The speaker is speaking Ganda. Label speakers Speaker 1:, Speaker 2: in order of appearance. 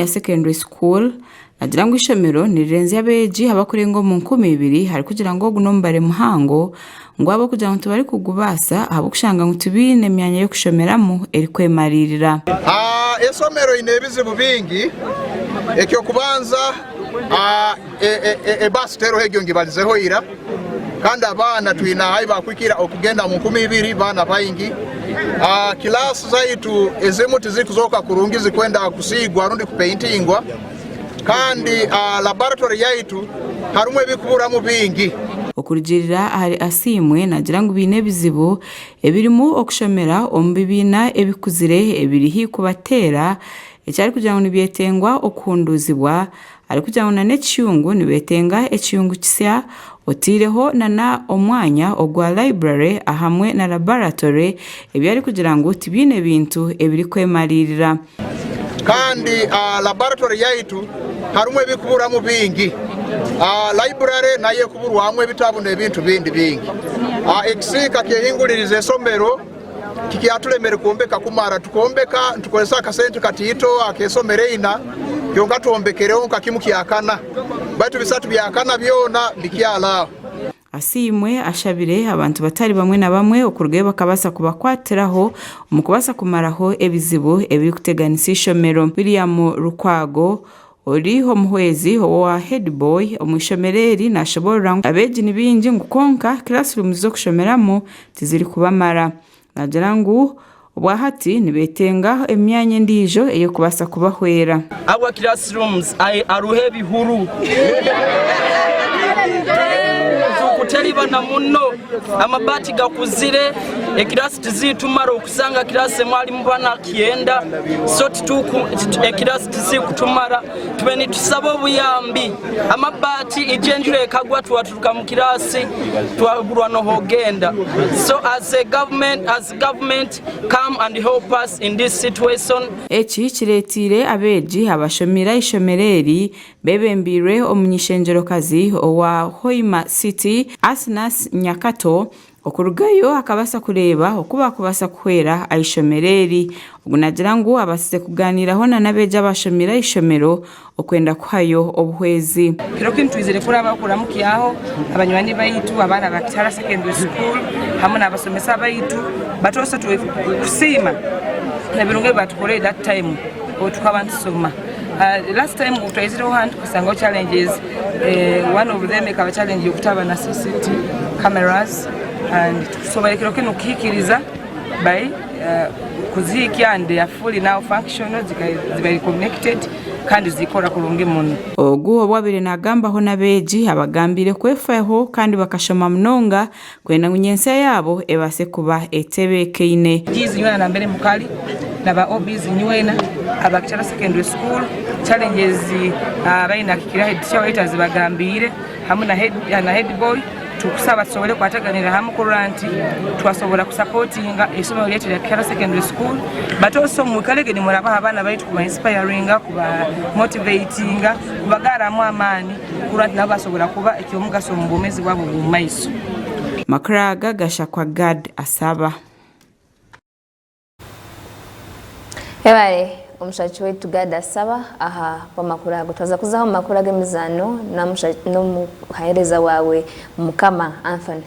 Speaker 1: ya secondary school nagira ngo ishomero nirenze abeji habakurengo mu 20 hari kugira ngo gunombare muhango ngo abo kugira ngo tubari kugubasa abo kushanga ngo tubine myanya yo kushomeramo eri kwemarira
Speaker 2: esomero inebizibu bingi ekyo kubanza basi tero hegyo ngibalizeho ira kandi abana twina hayi bakwikira okugenda mu 20 bana bayingi kilasi zaitu ezemu tizikuzoka kurungizi kwenda kusigwa rundi kupaintingwa kandi laboratory yaitu harumwe bikubura mu bingi
Speaker 1: okurigirira hari asimwe nagira ngo bine bizibu ebirimu okushomera ombibina ebikuzire ebirihi kubatera ecyari kugira ngo nibyetengwa okunduzibwa ari kugira ngo nane cyungu nibetenga ecyungu kisya otireho nana omwanya ogwa library ahamwe na laboratory ebyari kugira ngo tibine bintu ebiri kwemarira
Speaker 2: kandi laboratory yaitu harumwe bikubura mu bingi library naye kuburwa hamwe bitabu nebintu bindi bingi exika kyehingulirize somero kikiatulemere kuombeka kumara tukombeka tukolesa akasente katito akesomere ina kyonga tuombekereho kakimu kyakana baitu bisatu byakana byona bikyala
Speaker 1: asimwe ashabire abantu batari bamwe na bamwe okurugeye bakabasa kubakwatiraho umukubasa kumaraho ebizibu ebiri kuteganisa ishomero William Rukwago oriho muhwezi wa head boy omushomereri nashobora abeji nibingi ngukonka classroom zo kushomeramo tiziri kubamara nagira ngo obwahati nibetenga emyanya ndijo eyo kubasa kubahwera
Speaker 3: our classrooms aruhe bihuru kuteliba na muno amabati gakuzire ekirasi tizitumara okusanga kirasi mwali mbana kienda so tuku ekirasi tizikutumara tubeni tusaba obuyambi amabati ijenjure kagwa twaturuka mu kirasi twagurwa no hogenda so as government come and help us in this situation
Speaker 1: echi kiretire abeji abashomira ishomereri bebembire omunyishenjero kazi owa Hoima City Asnas Nyakato okurugayo akabasa kureba okuba kubasa kwera ayishomereri ugunagira ngo abasize kuganiraho na nabeja bashomira ishomero okwenda kwayo obuhwezi
Speaker 4: kiro kintwizire kuri abakuramuki aho abanywani bayitu abana bakitara secondary school hamwe n'abasomesa bayitu batose kusima na birunge batukore that time otukabantu soma last time utayizire hand kusanga challenges one of them ekaba challenge yokutaba na CCTV cameras and so balikiro kino kikiriza by kuziki and they are fully now functional zibali connected kandi zikora kulungi muno
Speaker 1: oguho bwabire nagamba ho nabeji abagambire kwefaho kandi bakashoma mnonga kwenda ngunyensa yabo ebase kuba etebekeine
Speaker 4: jizinywana na mbere mukali naba OBs nywena abakitara secondary school challenges abaina kikira head teachers bagambire hamwe na head boy tukusaba sobole kwataganira hamwe kuranti twasobola kusupportinga esomero lyetu lya Kira Secondary School but also mukalege ni muraba abana baitu kuba inspiring kuba motivating kubagara mu amani kuranti nabasobola kuba ekyomugaso mu bumezi bwabo mu maiso
Speaker 1: Makraga gashakwa God asaba
Speaker 5: Ebale omushachi wetu God asaba aha pamakurago twaza kuzaho makurago emizano na mushachi no muhaereza wawe mukama Anthony